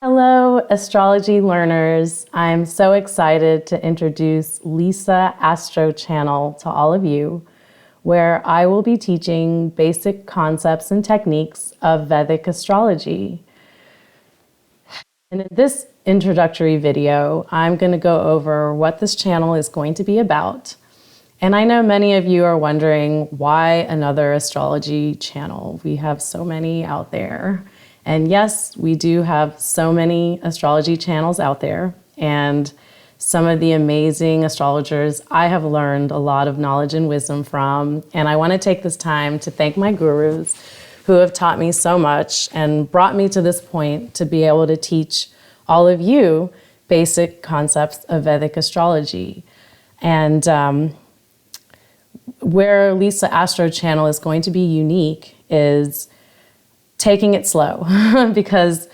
Hello, astrology learners. I'm so excited to introduce Lisa Astro Channel to all of you, where I will be teaching basic concepts and techniques of Vedic astrology. And in this introductory video, I'm going to go over what this channel is going to be about. And I know many of you are wondering, why another astrology channel? We have so many out there. And yes, we do have so many astrology channels out there, and some of the amazing astrologers I have learned a lot of knowledge and wisdom from. And I want to take this time to thank my gurus who have taught me so much and brought me to this point to be able to teach all of you basic concepts of Vedic astrology. And where Lisa Astro Channel is going to be unique is taking it slow, because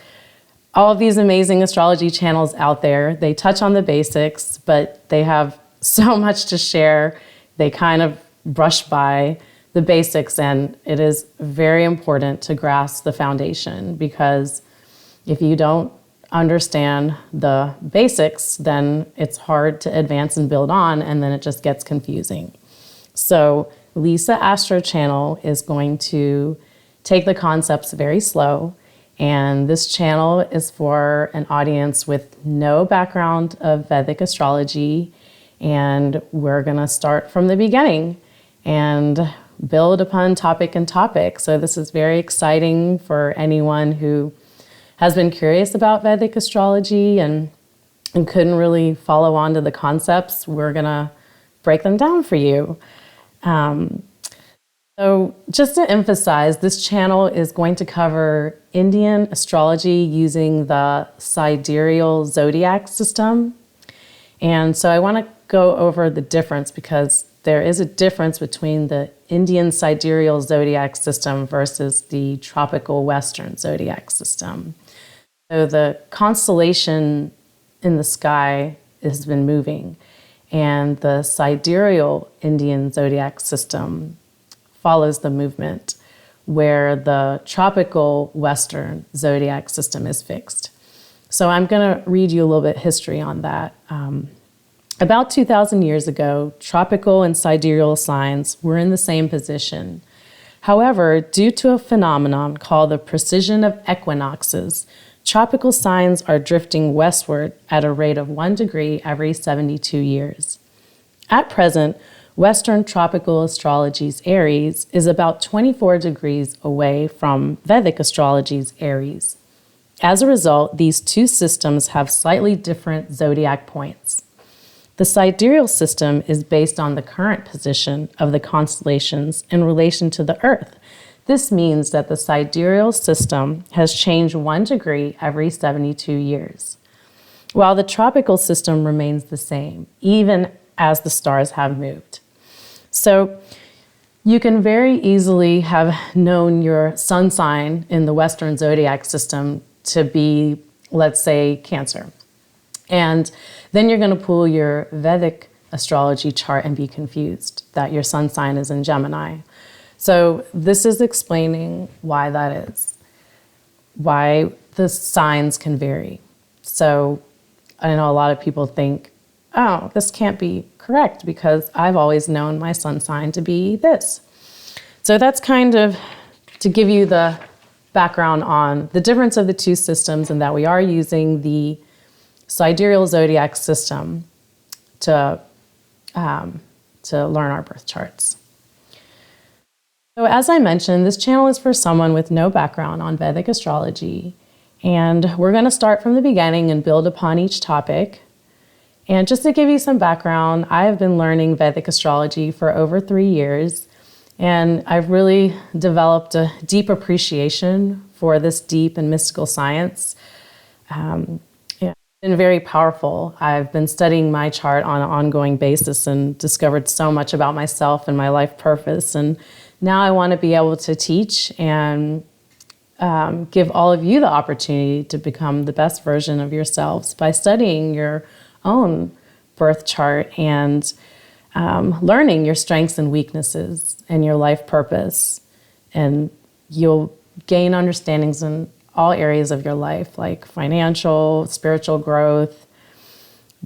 all of these amazing astrology channels out there, they touch on the basics, but they have so much to share. They kind of brush by the basics, and it is very important to grasp the foundation, because if you don't understand the basics, then it's hard to advance and build on, and then it just gets confusing. So Lisa Astro Channel is going to take the concepts very slow, and this channel is for an audience with no background of Vedic astrology, and we're going to start from the beginning and build upon topic and topic. So this is very exciting for anyone who has been curious about Vedic astrology and couldn't really follow on to the concepts. We're going to break them down for you. So just to emphasize, this channel is going to cover Indian astrology using the Sidereal Zodiac System. And so I want to go over the difference, because there is a difference between the Indian Sidereal Zodiac System versus the tropical Western Zodiac System. So the constellation in the sky has been moving, and the Sidereal Indian Zodiac System follows the movement, where the tropical Western Zodiac System is fixed. So I'm going to read you a little bit of history on that. About 2,000 years ago, tropical and sidereal signs were in the same position. However, due to a phenomenon called the precession of equinoxes, tropical signs are drifting westward at a rate of 1 degree every 72 years. At present, Western tropical astrology's Aries is about 24 degrees away from Vedic astrology's Aries. As a result, these two systems have slightly different zodiac points. The sidereal system is based on the current position of the constellations in relation to the Earth. This means that the sidereal system has changed 1 degree every 72 years, while the tropical system remains the same, even as the stars have moved. So you can very easily have known your sun sign in the Western zodiac system to be, let's say, Cancer. And then you're going to pull your Vedic astrology chart and be confused that your sun sign is in Gemini. So this is explaining why that is, why the signs can vary. So I know a lot of people think, oh, this can't be correct because I've always known my sun sign to be this. So that's kind of to give you the background on the difference of the two systems, and that we are using the Sidereal Zodiac System to learn our birth charts. So as I mentioned, this channel is for someone with no background on Vedic astrology, and we're going to start from the beginning and build upon each topic. And just to give you some background, I have been learning Vedic astrology for over 3 years, and I've really developed a deep appreciation for this deep and mystical science. It's been very powerful. I've been studying my chart on an ongoing basis and discovered so much about myself and my life purpose. And now I want to be able to teach and give all of you the opportunity to become the best version of yourselves by studying your own birth chart and learning your strengths and weaknesses and your life purpose. And you'll gain understandings in all areas of your life, like financial, spiritual growth,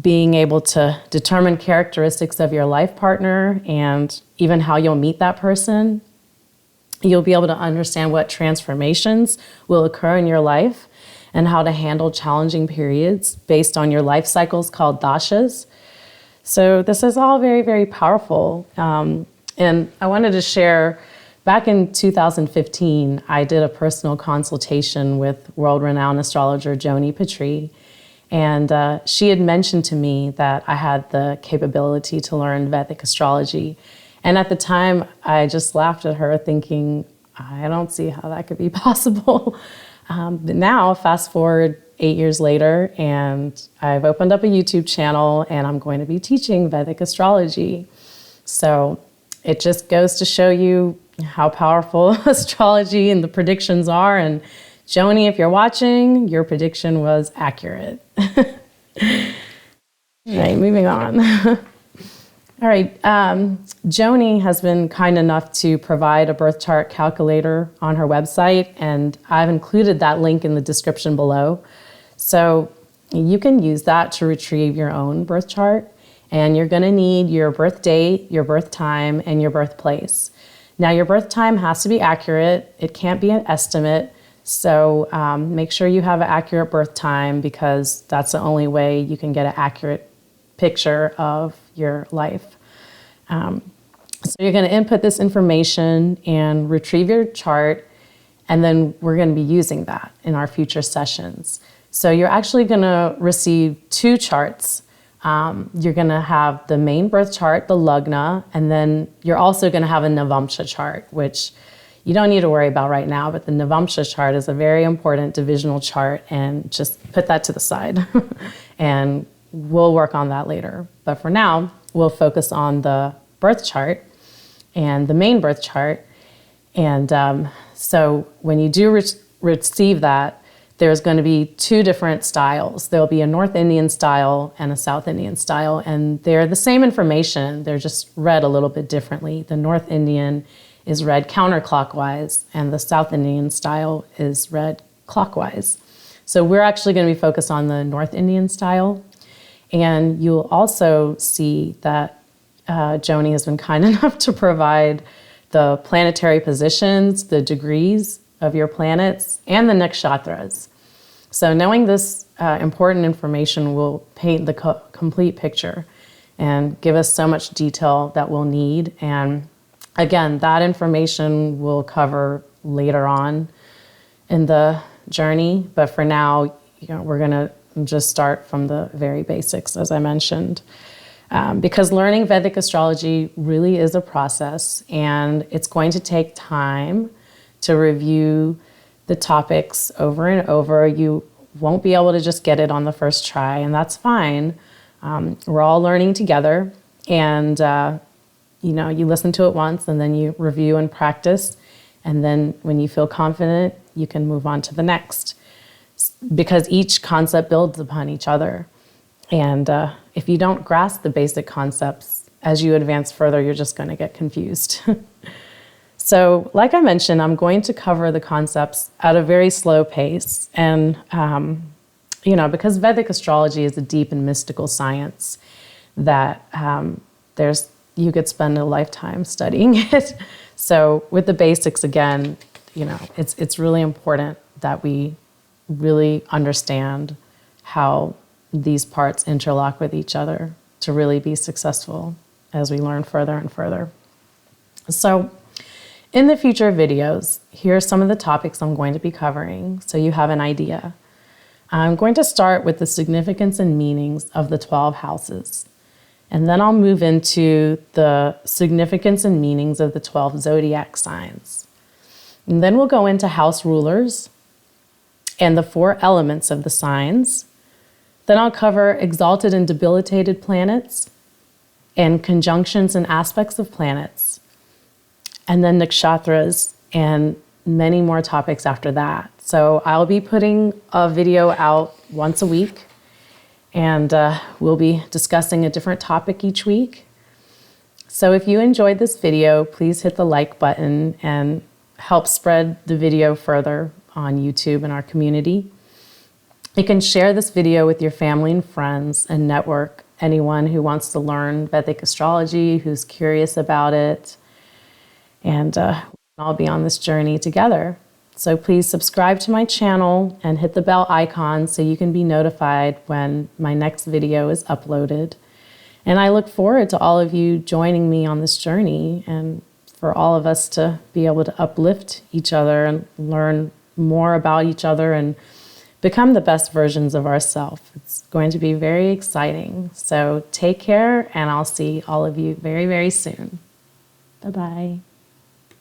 being able to determine characteristics of your life partner and even how you'll meet that person. You'll be able to understand what transformations will occur in your life and how to handle challenging periods based on your life cycles called Dashas. So this is all very, very powerful. And I wanted to share, back in 2015, I did a personal consultation with world-renowned astrologer Joni, Patry. And she had mentioned to me that I had the capability to learn Vedic astrology. And at the time, I just laughed at her thinking, I don't see how that could be possible. But now, fast forward 8 years later, and I've opened up a YouTube channel, and I'm going to be teaching Vedic astrology. So it just goes to show you how powerful astrology and the predictions are. And Joni, if you're watching, your prediction was accurate. All right, moving on. All right, Joni has been kind enough to provide a birth chart calculator on her website, and I've included that link in the description below. So you can use that to retrieve your own birth chart, and you're gonna need your birth date, your birth time, and your birthplace. Now, your birth time has to be accurate. It can't be an estimate. So make sure you have an accurate birth time, because that's the only way you can get an accurate picture of your life. So you're going to input this information and retrieve your chart, and then we're going to be using that in our future sessions. So you're actually going to receive two charts. You're going to have the main birth chart, the Lagna, and then you're also going to have a Navamsha chart, which you don't need to worry about right now, but the Navamsha chart is a very important divisional chart, and just put that to the side. And we'll work on that later. But for now, we'll focus on the birth chart and the main birth chart. And so when you do receive that, there's going to be two different styles. There'll be a North Indian style and a South Indian style, and they're the same information. They're just read a little bit differently. The North Indian is read counterclockwise, and the South Indian style is read clockwise. So we're actually going to be focused on the North Indian style. And you'll also see that Joni has been kind enough to provide the planetary positions, the degrees of your planets, and the nakshatras. So knowing this important information will paint the complete picture and give us so much detail that we'll need. And again, that information we'll cover later on in the journey. But for now, we're going to just start from the very basics, as I mentioned. Because learning Vedic astrology really is a process, and it's going to take time to review the topics over and over. You won't be able to just get it on the first try, and that's fine. We're all learning together, and you listen to it once, and then you review and practice, and then when you feel confident, you can move on to the next, because each concept builds upon each other. And if you don't grasp the basic concepts, as you advance further, you're just going to get confused. So, like I mentioned, I'm going to cover the concepts at a very slow pace. And, because Vedic astrology is a deep and mystical science that you could spend a lifetime studying it. So with the basics, again, it's really important that we really understand how these parts interlock with each other to really be successful as we learn further and further. So in the future videos, here are some of the topics I'm going to be covering so you have an idea. I'm going to start with the significance and meanings of the 12 houses. And then I'll move into the significance and meanings of the 12 zodiac signs. And then we'll go into house rulers and the 4 elements of the signs. Then I'll cover exalted and debilitated planets and conjunctions and aspects of planets. And then nakshatras and many more topics after that. So I'll be putting a video out once a week, and we'll be discussing a different topic each week. So if you enjoyed this video, please hit the like button and help spread the video further on YouTube in our community. You can share this video with your family and friends and network anyone who wants to learn Vedic astrology, who's curious about it, and I'll be on this journey together. So please subscribe to my channel and hit the bell icon so you can be notified when my next video is uploaded. And I look forward to all of you joining me on this journey and for all of us to be able to uplift each other and learn more about each other and become the best versions of ourselves. It's going to be very exciting. So take care, and I'll see all of you very, very soon. Bye-bye.